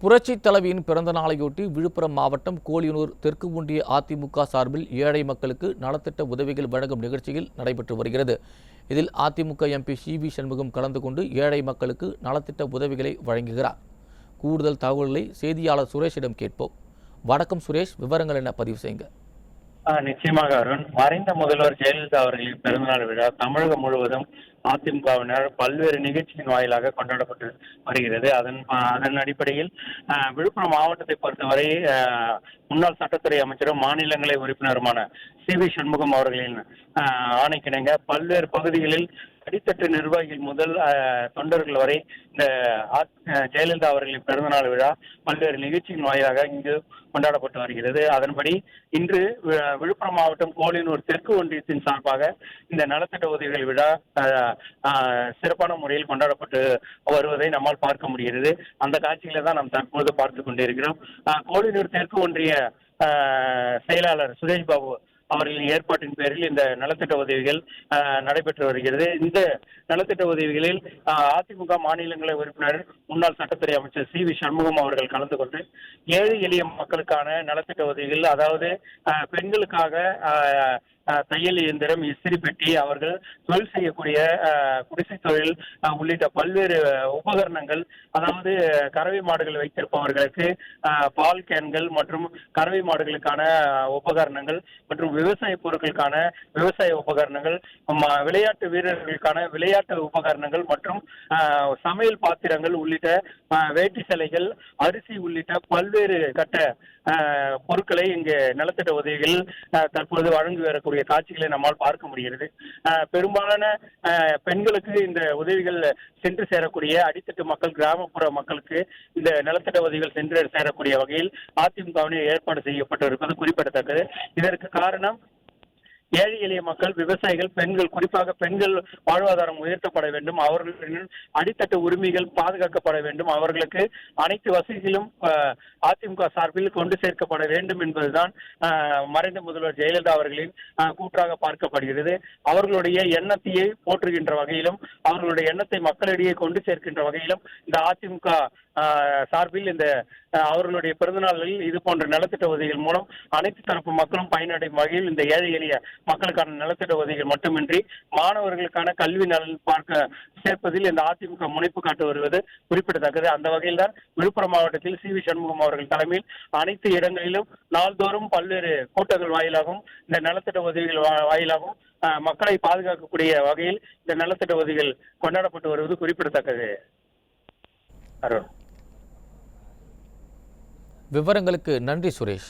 புரட்சி தலைவியின் பிறந்த நாளையொட்டி விழுப்புரம் மாவட்டம் கோலியனூர் தெற்கு ஒன்றிய அதிமுக சார்பில் ஏழை மக்களுக்கு நலத்திட்ட உதவிகள் வழங்கும் நிகழ்ச்சியில் நடைபெற்று வருகிறது. இதில் அதிமுக எம்பி சி.வி. சண்முகம் கலந்து கொண்டு ஏழை மக்களுக்கு நலத்திட்ட உதவிகளை வழங்குகிறார். கூடுதல் தகவல்களை செய்தியாளர் சுரேஷிடம் கேட்போம். வணக்கம் சுரேஷ், விவரங்கள் என்ன பதிவு செய்யுங்க. நிச்சயமாக அருண். மறைந்த முதல்வர் ஜெயலலிதா அவர்களின் பிறந்தநாள் விழா தமிழகம் முழுவதும் அதிமுகவினர் பல்வேறு நிகழ்ச்சியின் வாயிலாக கொண்டாடப்பட்டு வருகிறது. அதன் அடிப்படையில் விழுப்புரம் மாவட்டத்தை பொறுத்தவரை முன்னாள் சட்டத்துறை அமைச்சரும் மாநிலங்களவை உறுப்பினருமான சி.வி. சண்முகம் அவர்களின் ஆணைக்கிணங்க பல்வேறு பகுதிகளில் அடித்தட்டு நிர்வாகிகள் முதல் தொண்டர்கள் வரை இந்த ஜெயலலிதா அவர்களின் பிறந்தநாள் விழா பல்வேறு நிகழ்ச்சியின் வாயிலாக இங்கு கொண்டாடப்பட்டு வருகிறது. அதன்படி இன்று விழுப்புரம் மாவட்டம் கோலியனூர் தெற்கு ஒன்றியத்தின் சார்பாக இந்த நலத்திட்ட உதவிகள் விழா சிறப்பான முறையில் கொண்டாடப்பட்டு வருவதை நம்மால் பார்க்க முடிகிறது. அந்த காட்சிகளை தான் நாம் தற்போது பார்த்துக் கொண்டிருக்கிறோம். கோலியனூர் தெற்கு ஒன்றிய செயலாளர் சுரேஷ் பாபு அவர்களின் ஏற்பாட்டின் பேரில் இந்த நலத்திட்ட உதவிகள் நடைபெற்று வருகிறது. இந்த நலத்திட்ட உதவிகளில் அதிமுக மாநிலங்களவை உறுப்பினர் முன்னாள் சட்டத்துறை அமைச்சர் சி.வி. சண்முகம் அவர்கள் கலந்து கொண்டு ஏழை எளிய மக்களுக்கான நலத்திட்ட உதவிகள், அதாவது பெண்களுக்காக தையல் இயந்திரம், இஸ்திரி பெட்டி, அவர்கள் தொழில் செய்யக்கூடிய குடிசை தொழில் உள்ளிட்ட பல்வேறு உபகரணங்கள், அதாவது கறவை மாடுகள் வைத்திருப்பவர்களுக்கு பால் கேன்கள் மற்றும் கறவை மாடுகளுக்கான உபகரணங்கள் மற்றும் விவசாய பொருட்களுக்கான விவசாய உபகரணங்கள், விளையாட்டு வீரர்களுக்கான விளையாட்டு உபகரணங்கள் மற்றும் சமையல் பாத்திரங்கள் உள்ளிட்ட வேட்டி சிலைகள், அரிசி உள்ளிட்ட பல்வேறு கட்ட பொருட்களை இங்கு நலத்திட்ட உதவிகள் தற்பொழுது வழங்கி வரக்கூடிய காட்சிகளை நம்மால் பார்க்க முடிகிறது. பெரும்பாலான பெண்களுக்கு இந்த உதவிகள் சென்று சேரக்கூடிய அடித்தட்டு மக்கள், கிராமப்புற மக்களுக்கு இந்த நலத்திட்ட உதவிகள் சென்று சேரக்கூடிய வகையில் அதிமுகவினர் ஏற்பாடு செய்யப்பட்டிருப்பது குறிப்பிடத்தக்கது. இதற்கு காரணம் ஏழை எளிய மக்கள், விவசாயிகள், பெண்கள், குறிப்பாக பெண்கள் வாழ்வாதாரம் உயர்த்தப்பட வேண்டும், அவர்களின் அடித்தட்டு உரிமைகள் பாதுகாக்கப்பட வேண்டும், அவர்களுக்கு அனைத்து வசதிகளும் அதிமுக சார்பில் கொண்டு சேர்க்கப்பட வேண்டும் என்பதுதான் மறைந்த முதல்வர் ஜெயலலிதா அவர்களின் கூற்றாக பார்க்கப்படுகிறது. அவர்களுடைய எண்ணத்தையே போற்றுகின்ற வகையிலும் அவர்களுடைய எண்ணத்தை மக்களிடையே கொண்டு சேர்க்கின்ற வகையிலும் இந்த அதிமுக சார்பில் இந்த அவர்களுடைய பிறந்தநாளில் இது போன்ற நலத்திட்ட உதவிகள் மூலம் அனைத்து தரப்பு மக்களும் பயனடையும் வகையில் இந்த ஏழை எளிய மக்களுக்கான நலத்திட்ட உதவிகள் மட்டுமின்றி மாணவர்களுக்கான கல்வி நலன் பார்க்க சேர்ப்பதில் இந்த அதிமுக முனைப்பு காட்டு வருவது குறிப்பிடத்தக்கது. அந்த வகையில் தான் விழுப்புரம் மாவட்டத்தில் சி.வி. சண்முகம் அவர்கள் தலைமையில் அனைத்து இடங்களிலும் நாள்தோறும் பல்வேறு கூட்டங்கள் வாயிலாகவும் இந்த நலத்திட்ட உதவிகள் வாயிலாகவும் மக்களை பாதுகாக்கக்கூடிய வகையில் இந்த நலத்திட்ட உதவிகள் கொண்டாடப்பட்டு வருவது குறிப்பிடத்தக்கது. விவரங்களுக்கு நன்றி சுரேஷ்.